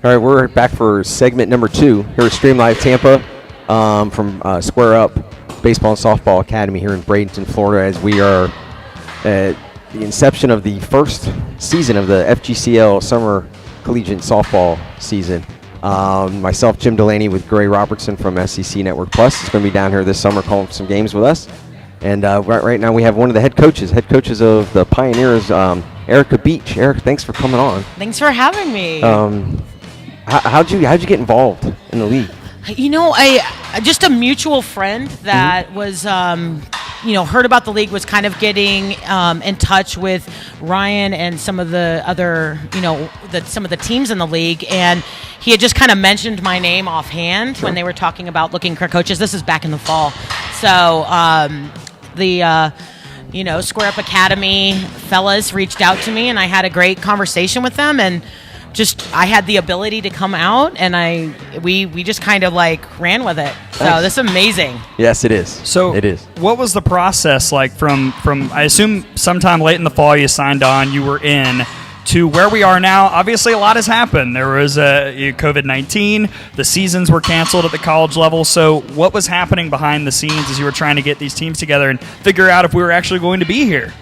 All right, we're back for segment number 2 here at Stream Live Tampa from Square Up Baseball and Softball Academy here in Bradenton, Florida, as we are at the inception of the first season of the FGCL Summer Collegiate Softball season. Myself, Jim Delaney, with Gray Robertson from SEC Network Plus is going to be down here this summer calling some games with us. And right now we have one of the head coaches of the Pioneers, Erica Beach. Eric, thanks for coming on. Thanks for having me. How'd you get involved in the league? You know, I just a mutual friend that was, heard about the league, was kind of getting in touch with Ryan and some of the other, some of the teams in the league, and he had just kind of mentioned my name offhand when they were talking about looking for coaches. This is back in the fall, so Square Up Academy fellas reached out to me, and I had a great conversation with them, and I had the ability to come out, and we just kind of ran with it. So Thanks. this is amazing. Yes, it is. So it is. What was the process like from I assume sometime late in the fall you signed on, you were in, to where we are now? Obviously a lot has happened. There was COVID-19, the seasons were canceled at the college level. So what was happening behind the scenes as you were trying to get these teams together and figure out if we were actually going to be here?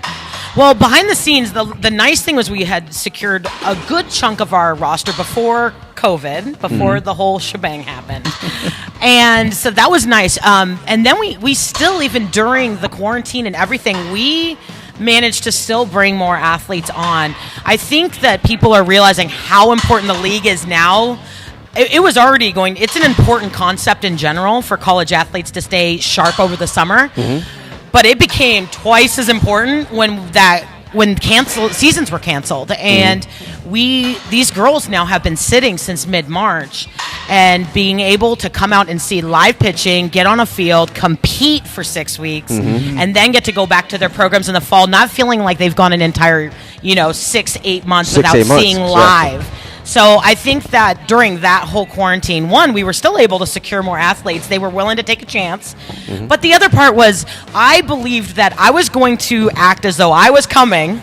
Well, behind the scenes, the nice thing was we had secured a good chunk of our roster before COVID, before the whole shebang happened. And so that was nice. And then we still, even during the quarantine and everything, we managed to still bring more athletes on. I think that people are realizing how important the league is now. It was already it's an important concept in general for college athletes to stay sharp over the summer. But it became twice as important when seasons were canceled, and these girls now have been sitting since mid-March, and being able to come out and see live pitching, get on a field, compete for 6 weeks, and then get to go back to their programs in the fall, not feeling like they've gone an entire 6-8 months without seeing live. So I think that during that whole quarantine, we were still able to secure more athletes. They were willing to take a chance. But the other part was, I believed that I was going to act as though I was coming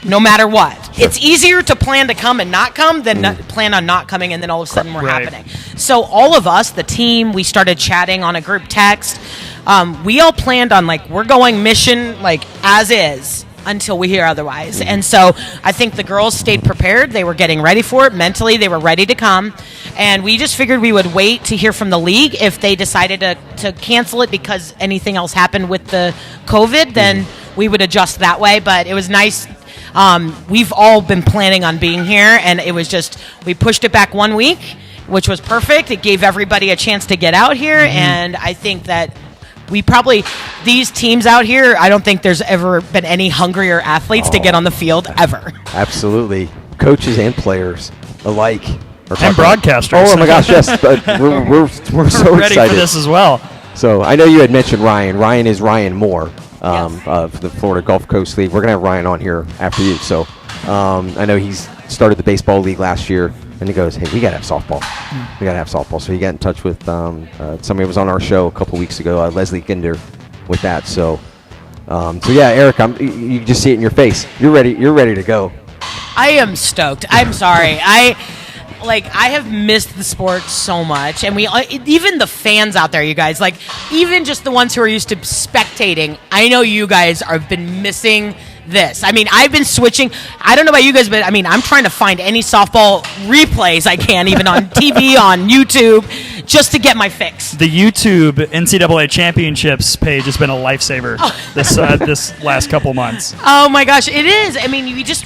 no matter what. Sure. It's easier to plan to come and not come than plan on not coming and then all of a sudden we're happening. So all of us, the team, we started chatting on a group text. We all planned on we're going mission as is until we hear otherwise. And so I think the girls stayed prepared. They were getting ready for it. Mentally, they were ready to come. And we just figured we would wait to hear from the league. If they decided to cancel it because anything else happened with the COVID, then we would adjust that way. But it was nice. We've all been planning on being here, and it was just, we pushed it back 1 week, which was perfect. It gave everybody a chance to get out here, and I think that these teams out here, I don't think there's ever been any hungrier athletes to get on the field ever. Absolutely. Coaches and players alike. And broadcasters. Oh my gosh, yes. We're so ready excited for this as well. So I know you had mentioned Ryan. Ryan is Ryan Moore of the Florida Gulf Coast League. We're going to have Ryan on here after you. So I know he's started the baseball league last year. And he goes, hey, we got to have softball. We got to have softball. So he got in touch with somebody was on our show a couple weeks ago, Leslie Ginder, with that. So yeah, Eric, you just see it in your face. You're ready. You're ready to go. I am stoked. I'm sorry. I have missed the sport so much, and even the fans out there, you guys, even just the ones who are used to spectating. I know you guys have been missing this. I mean, I've been switching. I don't know about you guys, but I'm trying to find any softball replays I can, even on TV, on YouTube, just to get my fix. The YouTube NCAA Championships page has been a lifesaver this last couple months. Oh my gosh, it is.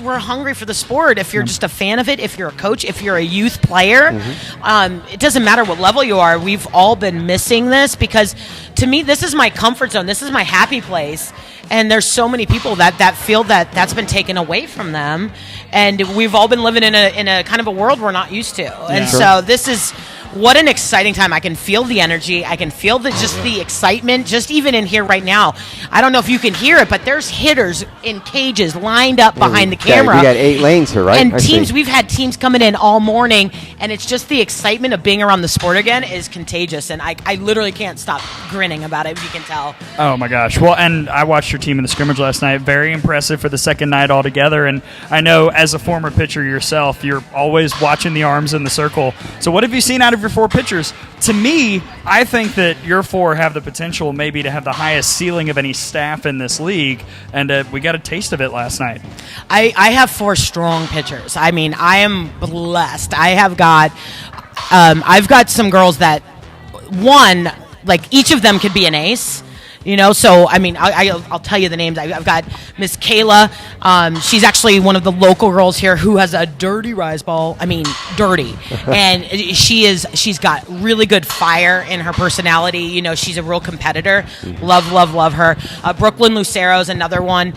We're hungry for the sport. If you're just a fan of it, if you're a coach, if you're a youth player, it doesn't matter what level you are. We've all been missing this because, to me, this is my comfort zone. This is my happy place. And there's so many people that feel that's been taken away from them, and we've all been living in a kind of a world we're not used to. And so this is, what an exciting time. I can feel the energy. I can feel the excitement just even in here right now. I don't know if you can hear it, but there's hitters in cages lined up behind the camera. We got 8 lanes here, right? And we've had teams coming in all morning, and it's just the excitement of being around the sport again is contagious, and I literally can't stop grinning about it, if you can tell. Oh, my gosh. Well, and I watched your team in the scrimmage last night. Very impressive for the second night altogether, and I know as a former pitcher yourself, you're always watching the arms in the circle. So what have you seen out of your 4 pitchers? To me, I think that your 4 have the potential maybe to have the highest ceiling of any staff in this league, and we got a taste of it last night. I have 4 strong pitchers. I mean, I am blessed. I've got some girls that, one, like each of them could be an ace. So I mean, I'll tell you the names. I've got Miss Kayla. She's actually one of the local girls here who has a dirty rise ball. I mean, dirty, and she's got really good fire in her personality. She's a real competitor. Love her. Brooklyn Lucero's another one.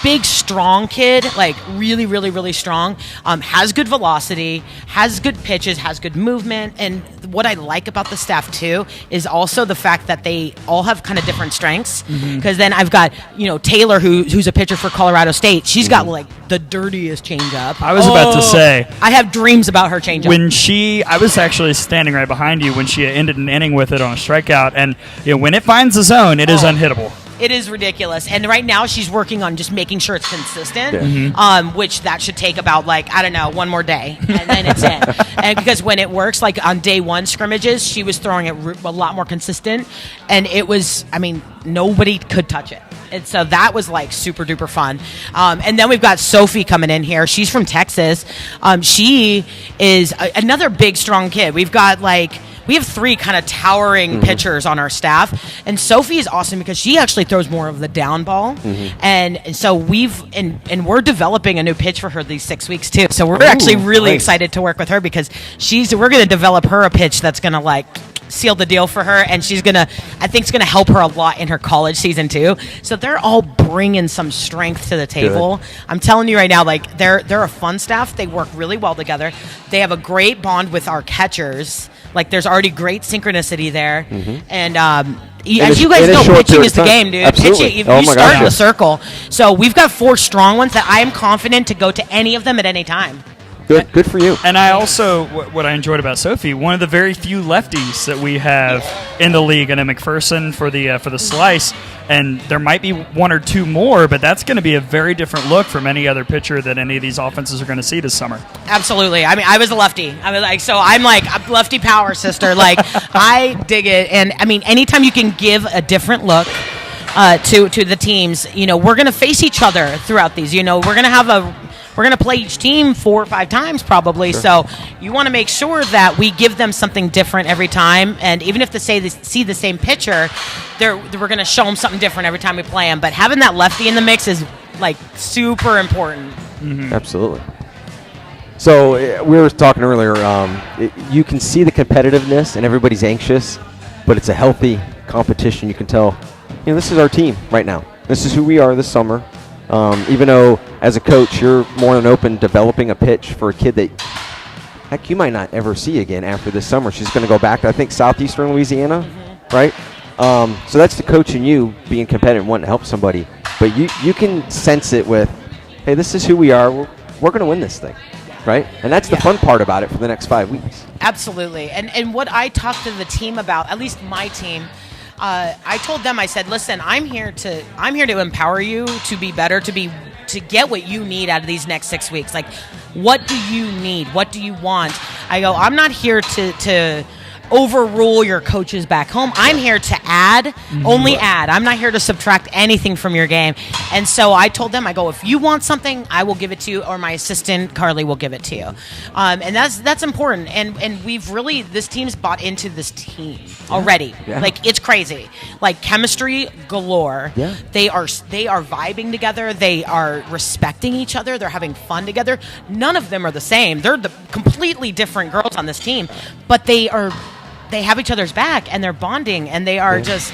Big, strong kid, like really, really, really strong. Has good velocity, has good pitches, has good movement. And what I like about the staff, too, is also the fact that they all have kind of different strengths. Because then I've got, Taylor, who's a pitcher for Colorado State. She's got, like, the dirtiest changeup. I was about to say. I have dreams about her changeup. I was actually standing right behind you when she ended an inning with it on a strikeout. And when it finds the zone, it is unhittable. It is ridiculous. And right now she's working on just making sure it's consistent, which that should take about, one more day. And then it's in. And because when it works, like on day 1 scrimmages, she was throwing it a lot more consistent. And it was, nobody could touch it. And so that was super duper fun. And then we've got Sophie coming in here. She's from Texas. She is another big, strong kid. We've got we have 3 kind of towering pitchers on our staff, and Sophie is awesome because she actually throws more of the down ball, and so we're developing a new pitch for her these 6 weeks too. So we're actually really excited to work with her because we're going to develop her a pitch that's going to seal the deal for her, and I think it's gonna help her a lot in her college season too. So they're all bringing some strength to the table. Good. I'm telling you right now, they're a fun staff. They work really well together. They have a great bond with our catchers. There's already great synchronicity there, and as you guys know, pitching is the game, dude. Absolutely. Pitching, you start in the circle. So we've got 4 strong ones that I am confident to go to any of them at any time. Good for you. And I also, what I enjoyed about Sophie, one of the very few lefties that we have in the league, and a McPherson for the slice, and there might be 1 or 2 more, but that's going to be a very different look from any other pitcher that any of these offenses are going to see this summer. Absolutely. I was a lefty. I'm lefty power, sister. I dig it. And anytime you can give a different look to the teams, we're going to face each other throughout these. We're going to play each team 4 or 5 times probably. Sure. So you want to make sure that we give them something different every time. And even if they see the same pitcher, we're going to show them something different every time we play them. But having that lefty in the mix is super important. Absolutely. So we were talking earlier, you can see the competitiveness and everybody's anxious, but it's a healthy competition. You can tell, this is our team right now. This is who we are this summer. Even though, as a coach, you're more than open developing a pitch for a kid that, heck, you might not ever see again after this summer. She's going to go back to, I think, southeastern Louisiana, right? So that's the coach in you being competitive and wanting to help somebody. But you can sense it with, hey, this is who we are. We're going to win this thing, right? And that's the fun part about it for the next 5 weeks. Absolutely. And what I talked to the team about, at least my team, I told them, I said, listen, I'm here to empower you to be better, to get what you need out of these next 6 weeks. What do you need? What do you want? I go, I'm not here to overrule your coaches back home. I'm here to add, only add. I'm not here to subtract anything from your game. And so I told them, I go, if you want something, I will give it to you, or my assistant, Carly, will give it to you. And that's important. And we've really, this team's bought into this team already. Yeah. It's crazy. Chemistry galore. Yeah. They are vibing together. They are respecting each other. They're having fun together. None of them are the same. They're the completely different girls on this team, but they have each other's back, and they're bonding, and they are just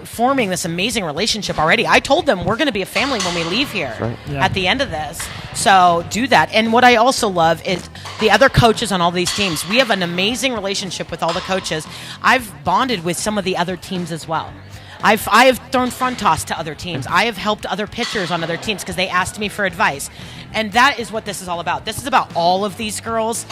forming this amazing relationship already. I told them we're going to be a family when we leave here at the end of this. So do that. And what I also love is the other coaches on all these teams. We have an amazing relationship with all the coaches. I've bonded with some of the other teams as well. I have thrown front toss to other teams. I have helped other pitchers on other teams because they asked me for advice. And that is what this is all about. This is about all of these girls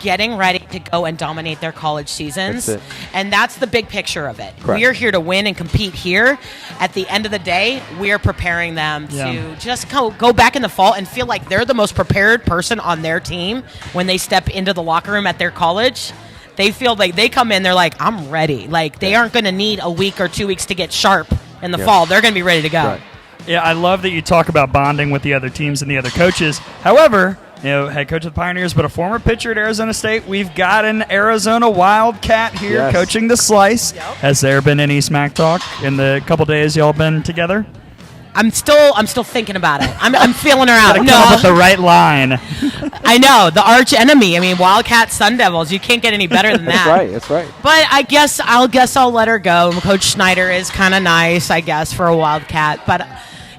getting ready to go and dominate their college seasons. That's it. And that's the big picture of it. Correct. We are here to win and compete here. At the end of the day, we are preparing them to just go back in the fall and feel like they're the most prepared person on their team when they step into the locker room at their college. They feel like they come in, they're like, I'm ready. Like, they aren't going to need a week or 2 weeks to get sharp in the fall. They're going to be ready to go. Right. Yeah, I love that you talk about bonding with the other teams and the other coaches. However, head coach of the Pioneers, but a former pitcher at Arizona State. We've got an Arizona Wildcat here coaching the Slice. Yep. Has there been any smack talk in the couple days y'all been together? I'm still thinking about it. I'm feeling her out. Come up with the right line. I know, the arch enemy. I mean, Wildcat Sun Devils. You can't get any better than that. That's right. But I guess I'll let her go. Coach Schneider is kind of nice, I guess, for a Wildcat. But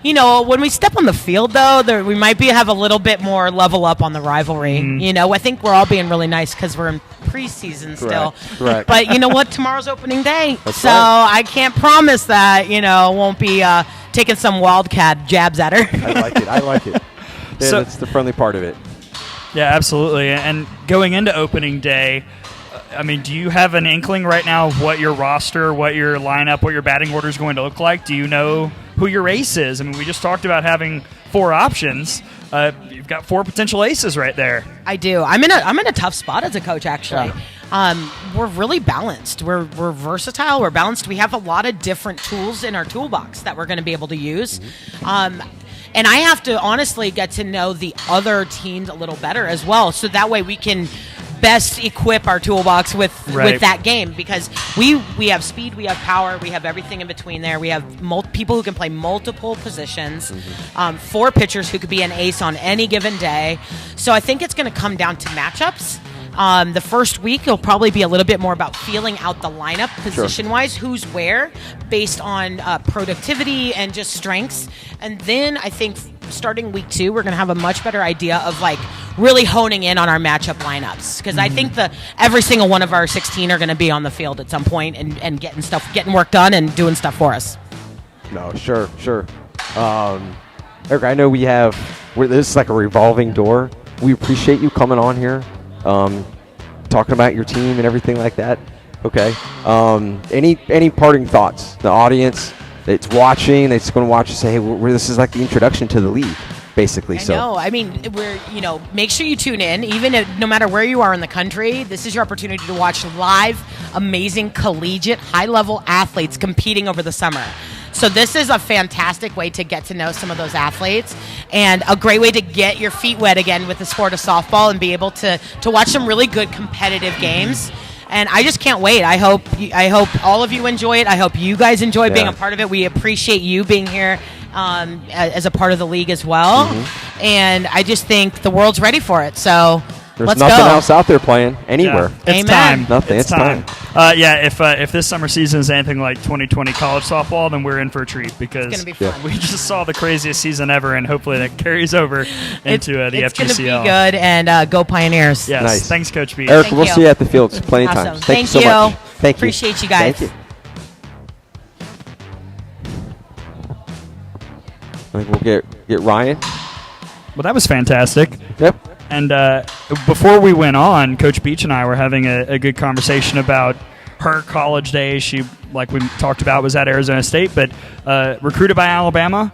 when we step on the field, though, we might have a little bit more level up on the rivalry. I think we're all being really nice because we're in preseason still. Correct. But you know what? Tomorrow's opening day, That's so right. I can't promise that won't be taking some Wildcat jabs at her. I like it. Yeah, So- that's the friendly part of it. Yeah, absolutely. And going into opening day, do you have an inkling right now of what your roster, what your lineup, what your batting order is going to look like? Do you know who your ace is? We just talked about having 4 options. You've got 4 potential aces right there. I do. I'm in a tough spot as a coach, actually. We're really balanced. We're versatile. We're balanced. We have a lot of different tools in our toolbox that we're going to be able to use. And I have to honestly get to know the other teams a little better as well, so that way we can best equip our toolbox with that game, because we have speed, we have power, we have everything in between there. We have people who can play multiple positions, 4 pitchers who could be an ace on any given day. So I think it's going to come down to matchups. The first week will probably be a little bit more about feeling out the lineup position-wise, who's where, based on productivity and just strengths. And then I think starting week 2, we're going to have a much better idea of really honing in on our matchup lineups, because I think every single one of our 16 are going to be on the field at some point and getting work done and doing stuff for us. No, sure. Eric, I know this is like a revolving door. We appreciate you coming on here, talking about your team and everything like that. Okay. Any parting thoughts? The audience that's watching, that's going to watch and say, hey, this is like the introduction to the league, basically. I know. We're, make sure you tune in, no matter where you are in the country. This is your opportunity to watch live, amazing, collegiate, high-level athletes competing over the summer. So this is a fantastic way to get to know some of those athletes, and a great way to get your feet wet again with the sport of softball and be able to watch some really good competitive games. And I just can't wait. I hope all of you enjoy it. I hope you guys enjoy being a part of it. We appreciate you being here as a part of the league as well. And I just think the world's ready for it. So there's let's nothing go. else out there playing anywhere. Yeah, it's Amen. time. Nothing. It's time. If this summer season is anything like 2020 college softball, then we're in for a treat, because It's gonna be fun. we just saw the craziest season ever, and hopefully that carries over into the It's FGCL. going to be good, and go Pioneers. Yes. Nice. Thanks, Coach B. Eric, Thank we'll you. see you at the fields plenty of Awesome. times. Thank you so Thank much. you. Thank you. Appreciate you guys. Thank you. I think we'll get Ryan. Well, that was fantastic. Yep. And before we went on, Coach Beach and I were having a good conversation about her college days. She, like we talked about, was at Arizona State, but recruited by Alabama.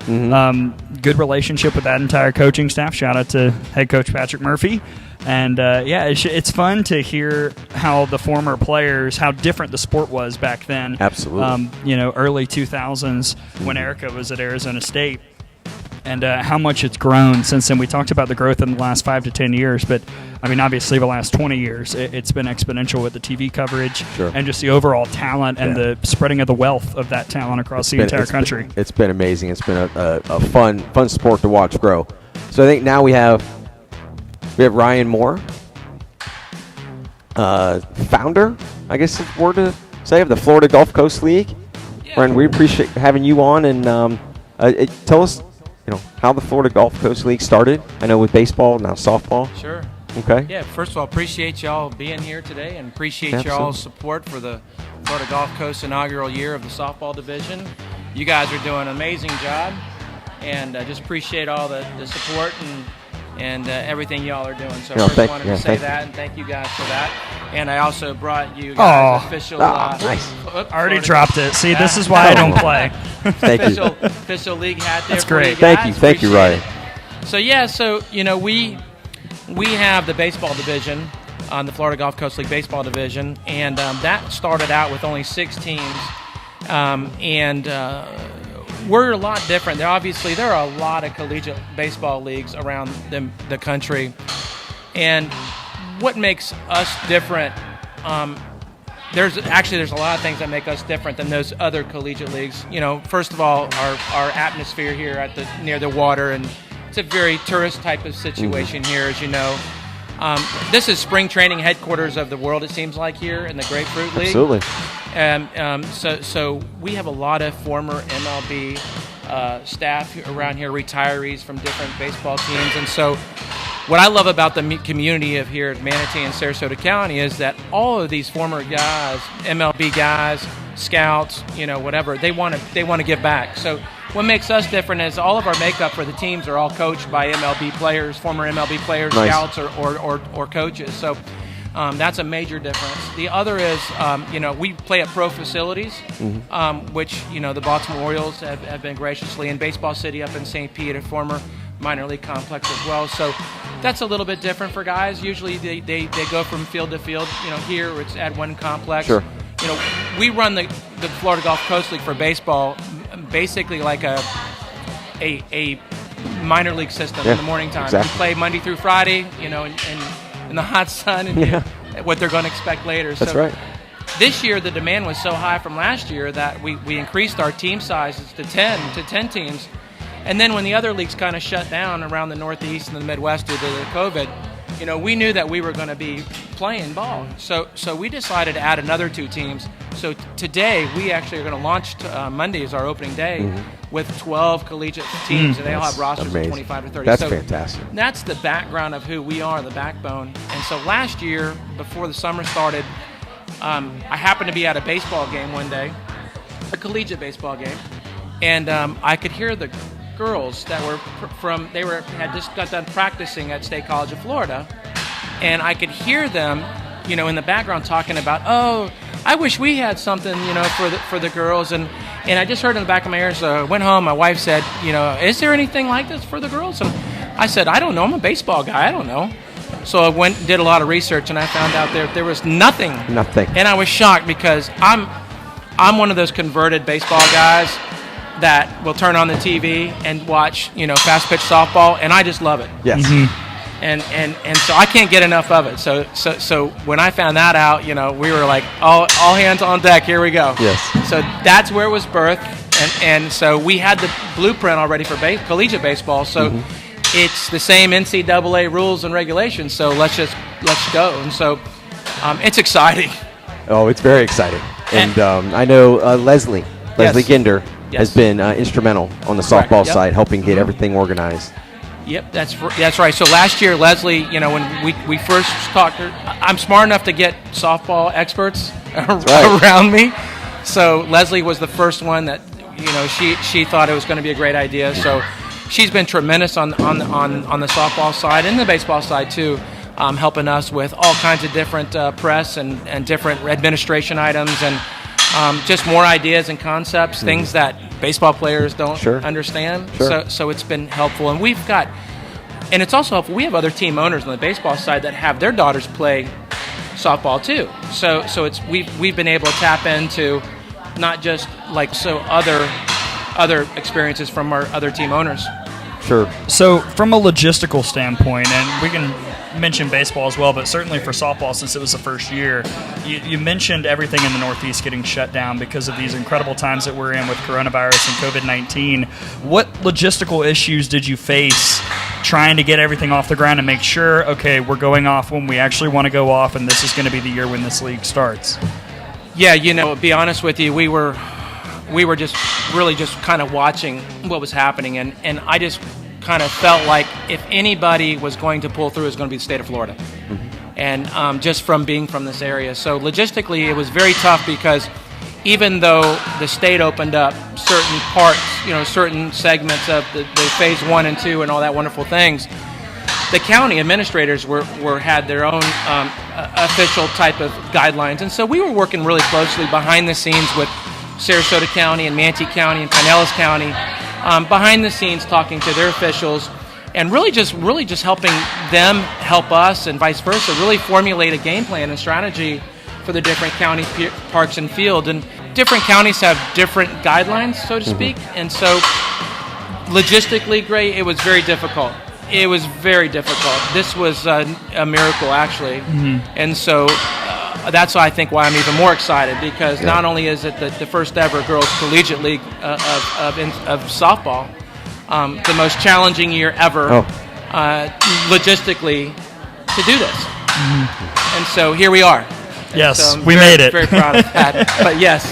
Good relationship with that entire coaching staff. Shout out to head coach Patrick Murphy. And, it's fun to hear how the former players, how different the sport was back then. Absolutely. Early 2000s when Erica was at Arizona State. And how much it's grown since then. We talked about the growth in the last 5 to 10 years, but obviously the last 20 years, it's been exponential with the TV coverage and just the overall talent and the spreading of the wealth of that talent across the entire country. It's been amazing. It's been a fun sport to watch grow. So I think now we have Ryan Moore, founder, I guess is the word to say, of the Florida Gulf Coast League. Ryan, we appreciate having you on, and tell us how the Florida Gulf Coast League started. I know with baseball, now softball. Sure. Okay. Yeah, first of all, appreciate y'all being here today and appreciate Absolutely. y'all's support for the Florida Gulf Coast inaugural year of the softball division. You guys are doing an amazing job, and just appreciate all the support and everything y'all are doing. So No, first thank- wanted yeah, to say thank that, and thank you guys for that. And I also brought you guys official. nice. Already dropped it. See, this is why I don't play. Thank you. Official league hat there. That's for great. You Thank guys. you. Thank you, Appreciate Ryan. it. So yeah, so we have the baseball division on the Florida Gulf Coast League baseball division, and that started out with only 6 teams, and we're a lot different. There are a lot of collegiate baseball leagues around the country, and what makes us different? There's a lot of things that make us different than those other collegiate leagues. First of all, our atmosphere here near the water, and it's a very tourist type of situation here, as you know. This is spring training headquarters of the world, it seems like, here in the Grapefruit League. Absolutely. So we have a lot of former MLB staff around here, retirees from different baseball teams. And so what I love about the community of here at Manatee and Sarasota County is that all of these former guys, MLB guys, scouts, whatever, they want to give back. So what makes us different is all of our makeup for the teams are all coached by MLB players, former MLB players, Nice. scouts, or coaches. So that's a major difference. The other is, we play at pro facilities, which, the Baltimore Orioles have been graciously, in Baseball City up in St. Pete, a former minor league complex as well. So that's a little bit different for guys. Usually they go from field to field. Here it's at one complex. Sure. We run the Florida Gulf Coast League for baseball basically like a minor league system in the morning time. Exactly. We play Monday through Friday, in the hot sun, and what they're going to expect later. That's so right. This year, the demand was so high from last year that we increased our team sizes to 10 teams. And then when the other leagues kind of shut down around the Northeast and the Midwest due to the COVID, we knew that we were going to be playing ball. So we decided to add another 2 teams. So today, we actually are going to launch, Monday is our opening day, with 12 collegiate teams, and they all have rosters amazing. of 25 to 30. That's so fantastic. That's the background of who we are, the backbone. And so last year, before the summer started, I happened to be at a baseball game one day, a collegiate baseball game, and I could hear the girls that were had just got done practicing at State College of Florida, and I could hear them, in the background talking about, oh, I wish we had something, for the girls, and I just heard in the back of my ears. So I went home. My wife said, is there anything like this for the girls? And I said, I don't know. I'm a baseball guy. I don't know. So I went and did a lot of research, and I found out there was nothing. Nothing. And I was shocked because I'm one of those converted baseball guys that will turn on the TV and watch, fast pitch softball, and I just love it. Yes. And so I can't get enough of it. So when I found that out, we were like, all hands on deck, here we go. Yes. So that's where it was birthed, and so we had the blueprint already for collegiate baseball. So it's the same NCAA rules and regulations. So let's go. And so it's exciting. Oh, it's very exciting. And I know Leslie Ginder has been instrumental on the softball side, helping get everything organized. Yep, that's right. So last year, Leslie, when we first talked, I'm smart enough to get softball experts around me. So Leslie was the first one that, she thought it was going to be a great idea. So she's been tremendous on the softball side and the baseball side too, helping us with all kinds of different press and different administration items and just more ideas and concepts, things that baseball players don't understand. Sure. So it's been helpful. And and it's also helpful, we have other team owners on the baseball side that have their daughters play softball too. So it's we've been able to tap into not just other experiences from our other team owners. Sure. So from a logistical standpoint, and we can mention baseball as well, but certainly for softball, since it was the first year, you mentioned everything in the Northeast getting shut down because of these incredible times that we're in with coronavirus and COVID-19. What logistical issues did you face trying to get everything off the ground and make sure, okay, we're going off when we actually want to go off, and this is going to be the year when this league starts? Yeah, to be honest with you, we were just really just kind of watching what was happening, and I just kind of felt like if anybody was going to pull through, it was going to be the state of Florida. And just from being from this area. So logistically, it was very tough because even though the state opened up certain parts, certain segments of the phase 1 and 2 and all that wonderful things, the county administrators had their own official type of guidelines. And so we were working really closely behind the scenes with Sarasota County and Manatee County and Pinellas County, behind the scenes talking to their officials, and really just helping them help us and vice versa, really formulate a game plan and strategy for the different county parks and field. And different counties have different guidelines, so to speak. And so logistically, Gray, it was very difficult. It was very difficult. This was a miracle, actually. And so that's I think why I'm even more excited, because not only is it the first ever girls collegiate league of softball, the most challenging year ever logistically to do this. And so here we are. Yes, so we made it. Very proud of that. But yes.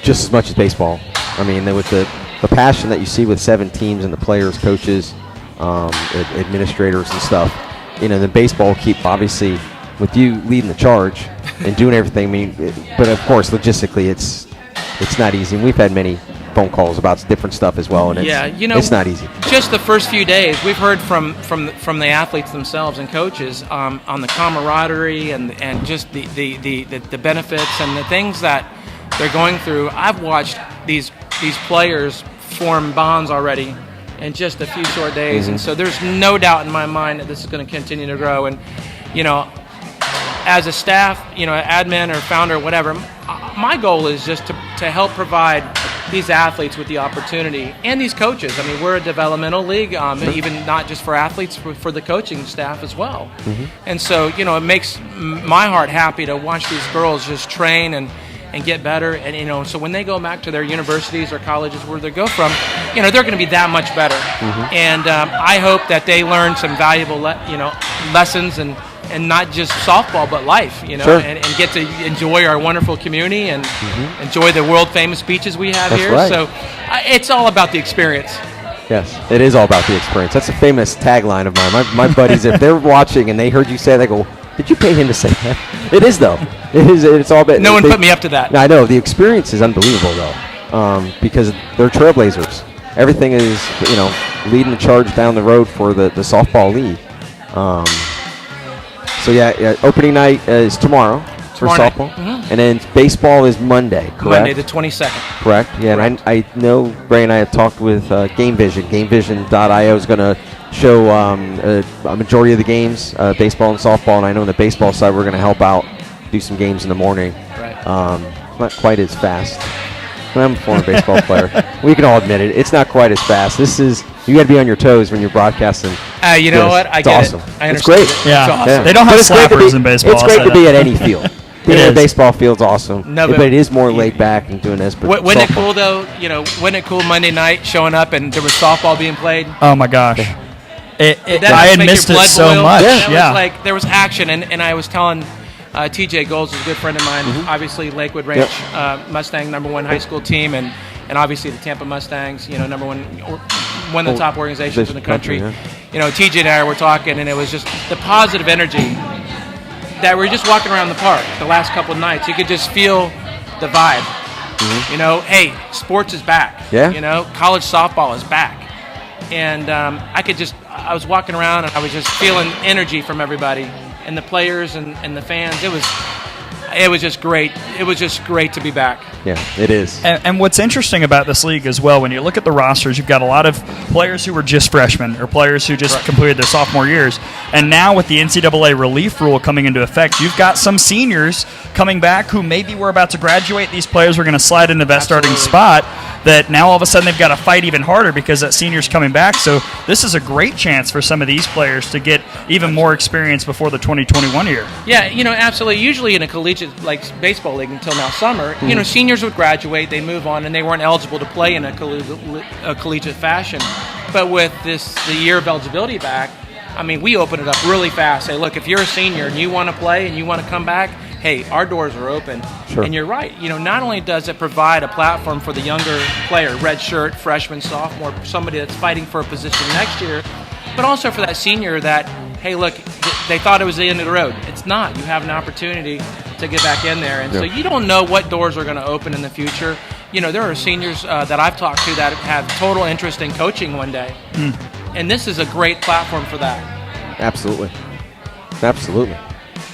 Just as much as baseball. I mean, with the passion that you see with 7 teams and the players, coaches, administrators and stuff, the baseball keep obviously with you leading the charge and doing everything. I mean, but of course, logistically, it's not easy. And we've had many phone calls about different stuff as well, and it's not easy. Just the first few days, we've heard from the athletes themselves and coaches on the camaraderie and just the benefits and the things that they're going through. I've watched these players form bonds already in just a few short days, and so there's no doubt in my mind that this is going to continue to grow. And as a staff, admin or founder, whatever, my goal is just to help provide these athletes with the opportunity, and these coaches. I mean, we're a developmental league, even not just for athletes, for the coaching staff as well. And so, it makes my heart happy to watch these girls just train and get better. And, so when they go back to their universities or colleges where they go from, they're going to be that much better. And I hope that they learn some valuable, lessons and not just softball, but life, and get to enjoy our wonderful community and enjoy the world-famous beaches we have here. Right. So it's all about the experience. Yes, it is all about the experience. That's a famous tagline of mine. My buddies, if they're watching and they heard you say it, they go, did you pay him to say that? It is, though. It is. It's all about. No one put me up to that. I know. The experience is unbelievable, though, because they're trailblazers. Everything is, leading the charge down the road for the softball league. So, opening night is tomorrow for softball. And then baseball is Monday, correct? Monday the 22nd. Correct. Yeah, correct. And I know Ray and I have talked with Game Vision. GameVision.io is going to show a majority of the games, baseball and softball. And I know on the baseball side we're going to help out, do some games in the morning. Right. Not quite as fast. I'm a former baseball player. We can all admit it. It's not quite as fast. You got to be on your toes when you're broadcasting. You know what? I get awesome. it. I understand. It's great. It. Yeah. It's awesome. They don't have slappers in baseball. It's great to be at any field. Being in a baseball field's awesome. No, but it is more laid back and doing this. But wasn't it cool though? Wasn't it cool Monday night showing up and there was softball being played? Oh my gosh. I had missed it so boil. much. That was like there was action, and I was telling TJ Golds is a good friend of mine. Obviously, Lakewood Ranch Mustang #1 high school team, and obviously the Tampa Mustangs, #1, one of the top organizations in the country. TJ and I were talking, and it was just the positive energy that we're just walking around the park the last couple of nights. You could just feel the vibe. Hey, sports is back. Yeah. College softball is back. And I was walking around and I was just feeling energy from everybody and the players and the fans. It was just great. It was just great to be back. Yeah, it is. And what's interesting about this league as well, when you look at the rosters, you've got a lot of players who were just freshmen or players who just completed their sophomore years. And now with the NCAA relief rule coming into effect, you've got some seniors coming back who maybe were about to graduate. These players were going to slide into that starting spot. That now all of a sudden they've got to fight even harder because that senior's coming back. So this is a great chance for some of these players to get even more experience before the 2021 year. Yeah, absolutely. Usually in a collegiate baseball league until now summer, seniors would graduate, they move on, and they weren't eligible to play in a collegiate fashion. But with the year of eligibility back, we open it up really fast. Say, look, if you're a senior and you want to play and you want to come back, hey, our doors are open. Sure. And you're right. Not only does it provide a platform for the younger player, red shirt, freshman, sophomore, somebody that's fighting for a position next year, but also for that senior that, hey, look, they thought it was the end of the road. It's not. You have an opportunity to get back in there. And so you don't know what doors are going to open in the future. There are seniors that I've talked to that have total interest in coaching one day. And this is a great platform for that. Absolutely.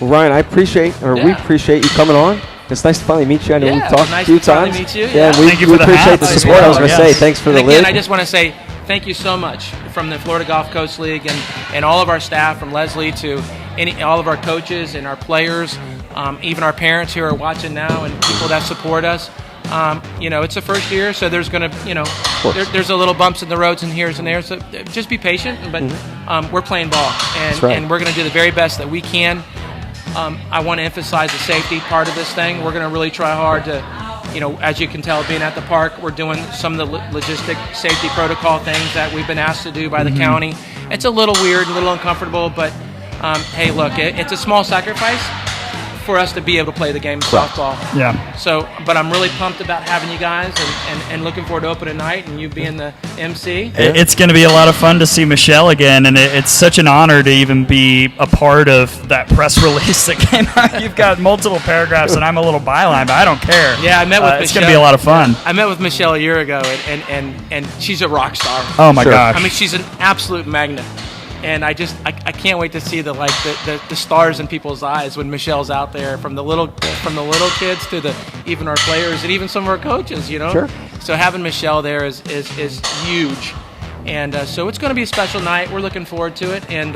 Well, Ryan, we appreciate you coming on. It's nice to finally meet you. I know we've talked nice a few to finally times. meet you. Yeah, Yeah. we Thank you for the appreciate the hats as support. I was well. going to Yes. say thanks for the And again, lid. I just want to say thank you so much from the Florida Gulf Coast League and all of our staff, from Leslie to all of our coaches and our players, even our parents who are watching now and people that support us. It's the first year, so there's going to, there's a little bumps in the roads and here's and there. So just be patient, but we're playing ball, and we're going to do the very best that we can. I want to emphasize the safety part of this thing. We're going to really try hard to, as you can tell, being at the park, we're doing some of the logistic safety protocol things that we've been asked to do by the county. It's a little weird, a little uncomfortable, but hey, look, it's a small sacrifice for us to be able to play the game of softball. Yeah. So, but I'm really pumped about having you guys and looking forward to opening night and you being the MC. It's going to be a lot of fun to see Michelle again, and it's such an honor to even be a part of that press release that came out. You've got multiple paragraphs, and I'm a little byline, but I don't care. Yeah, I met with Michelle. It's going to be a lot of fun. I met with Michelle a year ago, and she's a rock star. Oh, my gosh. I mean, she's an absolute magnet. And I can't wait to see the stars in people's eyes when Michelle's out there, from the little kids to even our players and even some of our coaches, Sure. So having Michelle there is huge, and so it's going to be a special night. We're looking forward to it, and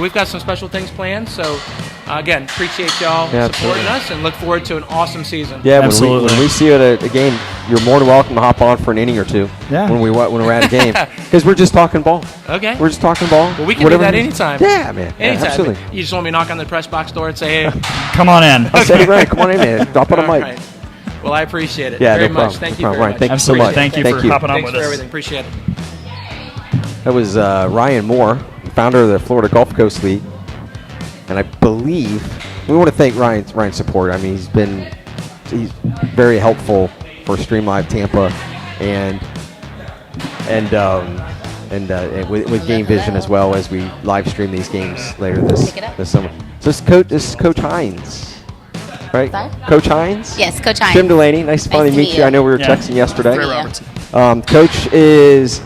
we've got some special things planned. So again, appreciate y'all supporting us, and look forward to an awesome season. Yeah, absolutely. When we see you at a game, you're more than welcome to hop on for an inning or two. Yeah. When we're at a game, because we're just talking ball. Okay. We're just talking ball. Well, we can do that anytime. Yeah, man. Yeah, Anytime. absolutely. You just want me to knock on the press box door and say, hey. Come on in. I'll say, Ryan, come on in, man. Drop on a All mic. right. Well, I appreciate it Yeah, very no much. problem. Thank No you problem. very Ryan, much. thank you so Absolutely. much. Thank you for hopping on Thanks with for us. everything. Appreciate it. That was Ryan Moore, founder of the Florida Gulf Coast League, and I believe we want to thank Ryan's support. I mean, he's very helpful for Stream Live Tampa, and with Game Vision as well, as we live stream these games later this summer. So this is Coach Hines, right? Sorry? Coach Hines. Yes, Coach Hines. Tim Delaney, nice to finally to meet meet you. you. I know we were Yeah. texting yesterday. Ray Yeah. Robertson. Coach is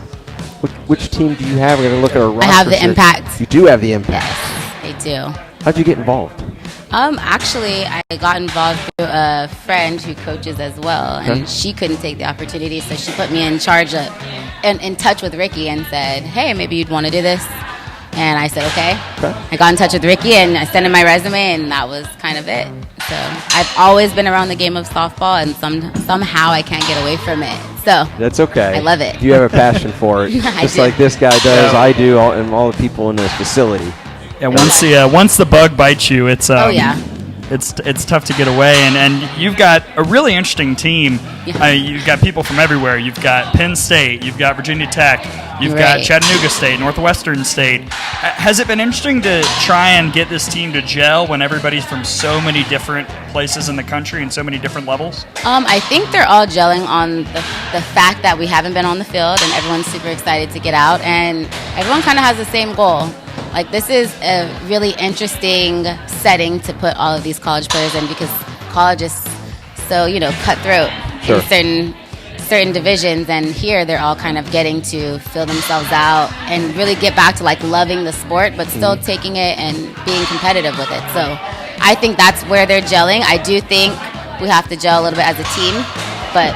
which team do you have? We're gonna look at our roster. I have the Impact. You do have the Impact. Yes, they do. How'd you get involved? Actually, I got involved through a friend who coaches as well, and Okay. she couldn't take the opportunity, so she put me in charge of, and in touch with Ricky, and said, "Hey, maybe you'd want to do this." And I said, "Okay." Okay. I got in touch with Ricky, and I sent him my resume, and that was kind of it. So I've always been around the game of softball, and somehow I can't get away from it. So That's okay. I love it. You have a passion for it, I just do. like this guy does. I do, and all the people in this facility. Yeah, once the bug bites you, it's Oh, yeah. it's tough to get away, and you've got a really interesting team. Yeah. You've got people from everywhere. You've got Penn State, you've got Virginia Tech, you've got Right. Chattanooga State, Northwestern State. Has it been interesting to try and get this team to gel when everybody's from so many different places in the country and so many different levels? I think they're all gelling on the fact that we haven't been on the field, and everyone's super excited to get out, and everyone kind of has the same goal. Like, this is a really interesting setting to put all of these college players in, because college is so, cutthroat Sure. in certain divisions, and here they're all kind of getting to fill themselves out and really get back to loving the sport, but still taking it and being competitive with it. So I think that's where they're gelling. I do think we have to gel a little bit as a team, but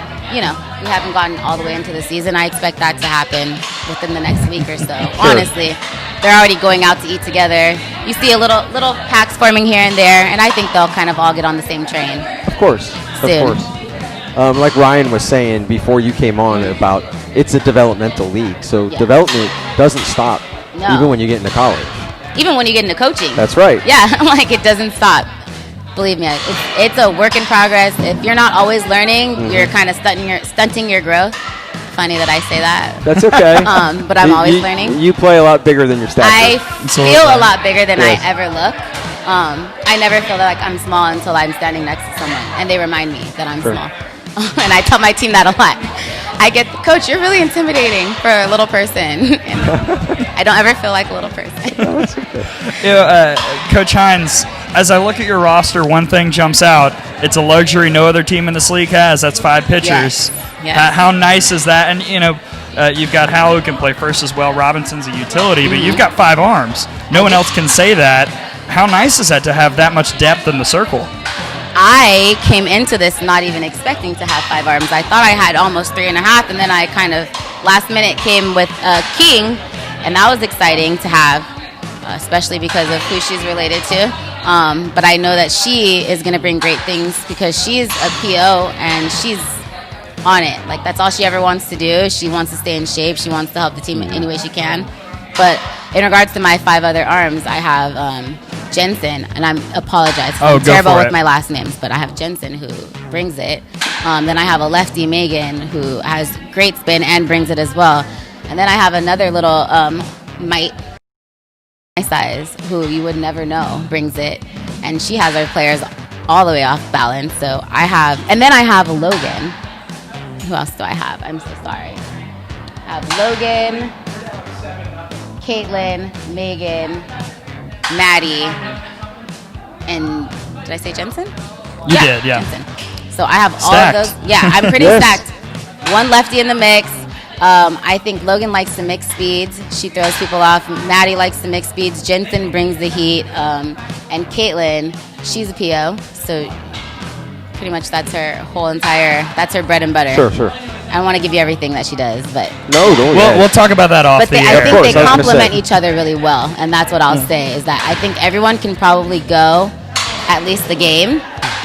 we haven't gotten all the way into the season. I expect that to happen within the next week or so. Honestly, they're already going out to eat together. You see a little packs forming here and there, and I think they'll kind of all get on the same train. Of course, Soon. of course. Like Ryan was saying before you came on, about it's a developmental league, so Yeah. development doesn't stop No. even when you get into college. Even when you get into coaching. That's right. Yeah, it doesn't stop. Believe me, it's a work in progress. If you're not always learning, you're kind of stunting your growth. Funny that I say that. That's okay. But I'm always learning. You play a lot bigger than your stats. I Absolutely. feel a lot bigger than Yes. I ever look. I never feel like I'm small until I'm standing next to someone, and they remind me that I'm small. And I tell my team that a lot. I get, Coach, you're really intimidating for a little person. And I don't ever feel like a little person. Coach Hines, as I look at your roster, one thing jumps out. It's a luxury no other team in this league has. That's 5 pitchers. Yes. How nice is that? And, you've got Hal who can play first as well. Robinson's a utility, but you've got 5 arms. No one else can say that. How nice is that to have that much depth in the circle? I came into this not even expecting to have 5 arms. I thought I had almost 3.5, and then I kind of last minute came with King, and that was exciting to have, especially because of who she's related to. But I know that she is going to bring great things because she's a PO and she's on it. Like, that's all she ever wants to do. She wants to stay in shape. She wants to help the team in any way she can. But in regards to my 5 other arms, I have Jensen, and I apologize. I'm terrible with my last names, but I have Jensen who brings it. Then I have a lefty, Megan, who has great spin and brings it as well. And then I have another little mite my size who you would never know brings it, and she has our players all the way off balance. So I have, and then I have Logan. Who else do I have? I'm so sorry. I have Logan, Caitlin, Megan, Maddie, and did I say Jensen? You did, yeah. Jensen. So I have Stacked. all of those. Yeah, I'm pretty stacked. One lefty in the mix. I think Logan likes to mix speeds. She throws people off. Maddie likes to mix speeds. Jensen brings the heat. And Caitlin, she's a PO. So pretty much that's her that's her bread and butter. Sure. I don't want to give you everything that she does, but We'll talk about that off but the I air. think they complement each other really well, and that's what I'll say is that I think everyone can probably go at least the game,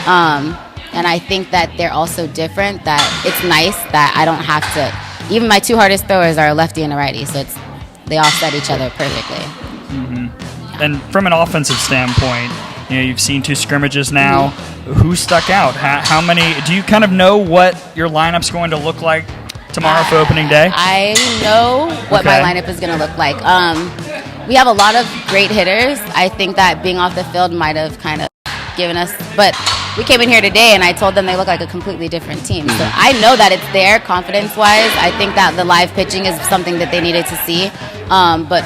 and I think that they're also different. That it's nice that I don't have to. Even my 2 hardest throwers are a lefty and a righty, so they offset each other perfectly. Mm-hmm. And from an offensive standpoint, you've seen 2 scrimmages now. Mm-hmm. Who stuck out? How many? Do you kind of know what your lineup's going to look like tomorrow for opening day? I know what my lineup is going to look like. We have a lot of great hitters. I think that being off the field might have kind of given us, but we came in here today and I told them they look like a completely different team. So I know that it's there confidence-wise. I think that the live pitching is something that they needed to see. But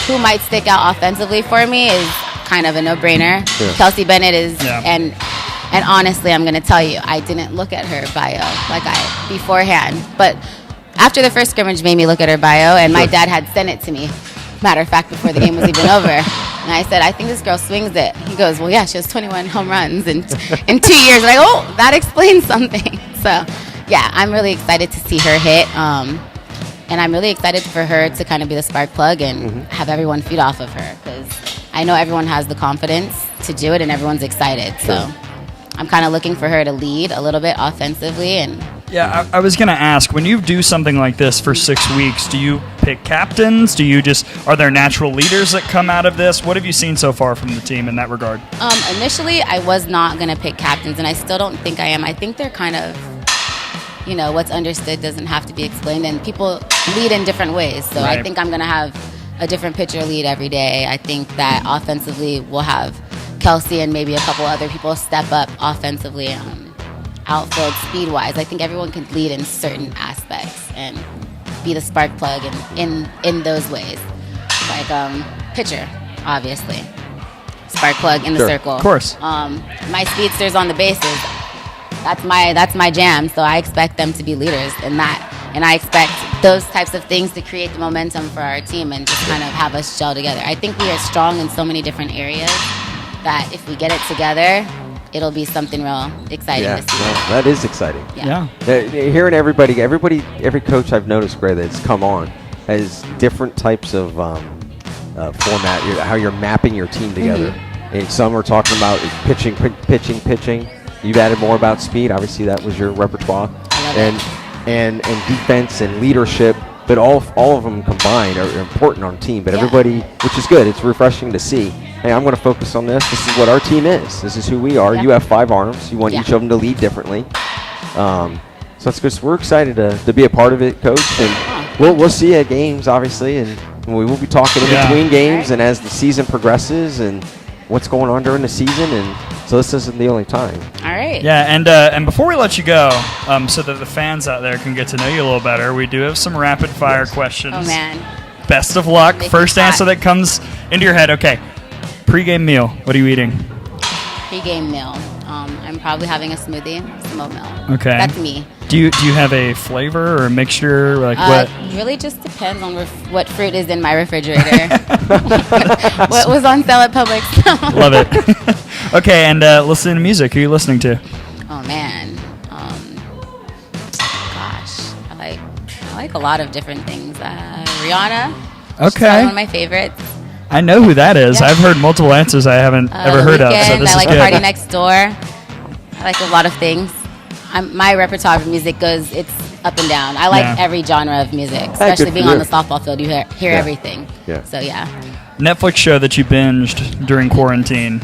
who might stick out offensively for me is kind of a no-brainer. Yeah. Kelsey Bennett is, and honestly, I'm going to tell you, I didn't look at her bio beforehand. But after the first scrimmage made me look at her bio, and my dad had sent it to me. Matter of fact, before the game was even over. And I said, I think this girl swings it. He goes, well, yeah, she has 21 home runs in 2 years. And I go, oh, that explains something. So, yeah, I'm really excited to see her hit. And I'm really excited for her to kind of be the spark plug and have everyone feed off of her. Because I know everyone has the confidence to do it and everyone's excited. So I'm kind of looking for her to lead a little bit offensively. And yeah, I was going to ask, when you do something like this for 6 weeks, do you pick captains? Are there natural leaders that come out of this? What have you seen so far from the team in that regard? Initially, I was not going to pick captains, and I still don't think I am. I think they're kind of, what's understood doesn't have to be explained, and people lead in different ways. So I think I'm going to have a different pitcher lead every day. I think that offensively we'll have Kelsey and maybe a couple other people step up offensively. Outfield speed-wise, I think everyone can lead in certain aspects and be the spark plug in those ways. Like pitcher, obviously, spark plug in the circle. Of course. My speedsters on the bases, that's my jam. So I expect them to be leaders in that, and I expect those types of things to create the momentum for our team and just kind of have us gel together. I think we are strong in so many different areas that if we get it together, it'll be something real exciting to see. That is exciting. Yeah. Hearing every coach I've noticed, Gray, that's come on has different types of format, how you're mapping your team together. And some are talking about pitching. You've added more about speed. Obviously, that was your repertoire. And defense and leadership. But all of them combined are important on a team. But everybody, which is good. It's refreshing to see. Hey, I'm going to focus on this. This is what our team is. This is who we are. You have 5 arms. You want each of them to lead differently. So that's good. So we're excited to be a part of it, Coach. And we'll see you at games, obviously. And we will be talking in between games and as the season progresses. And what's going on during the season, and so this isn't the only time. All right. Yeah, and before we let you go, so that the fans out there can get to know you a little better, we do have some rapid fire questions. Oh man. Best of luck. Make First it hot. answer that comes into your head. Okay. Pre-game meal. What are you eating? Pre-game meal. I'm probably having a smoothie, some oatmeal. Okay. That's me. Do you have a flavor or a mixture? Like what? Really just depends on what fruit is in my refrigerator. What was on sale at Publix. Love it. Okay, and listening to music. Who are you listening to? Oh man. Gosh, I like a lot of different things. Rihanna. She's Okay. probably one of my favorites. I know who that is. Yeah. I've heard multiple answers I haven't ever The heard of, so Weeknd, this I is like good. Party Next Door. I like a lot of things. My repertoire of music it's up and down. I like Yeah. every genre of music, good especially for being you. on the softball field. You hear Yeah. everything. Yeah. So yeah, Netflix show that you binged during quarantine,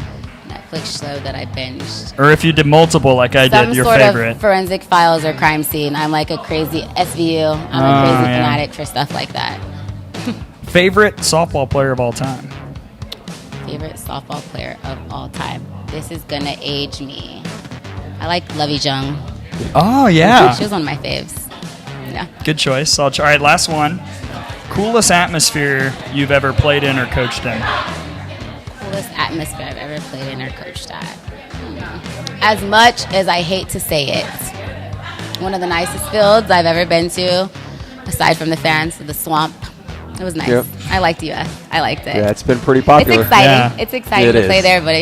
Netflix show that I binged. or if you did multiple like I Some did, your sort favorite. of forensic files or crime scene. I'm like a crazy SVU. I'm Oh, a crazy yeah. fanatic for stuff like that. Favorite softball player of all time. Favorite softball player of all time. This is gonna age me. I like Lovey Jung. Oh yeah, She was one of my faves. Yeah. good choice. All right, last one. Coolest atmosphere you've ever played in or coached in. Coolest atmosphere I've ever played in or coached at. As much as I hate to say it, one of the nicest fields I've ever been to, aside from the fans, the Swamp. It was nice. Yep. I liked UF. I liked it. Yeah, it's been pretty It's popular. exciting. Yeah. It's exciting It to play is. there, but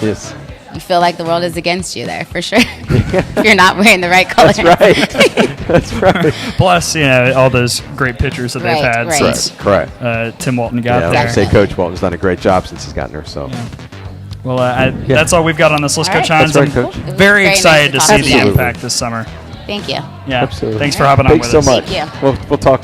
Yes. you feel like the world is against you there for sure. If you're not wearing the right color. That's right. That's right. Plus, all those great pitchers that they've Right, had right. since Correct. Tim Walton Yeah, got I was there. gonna say Coach Walton's done a great job since he's gotten there. So Well, that's all we've got on this list, All Coach right. Hines. That's right, I'm Coach. It was very nice excited to talk see to the you guys. Absolutely. impact this summer. Thank you. Yeah. absolutely. Thanks for hopping on Thanks with so us. much. Thank you. We'll talk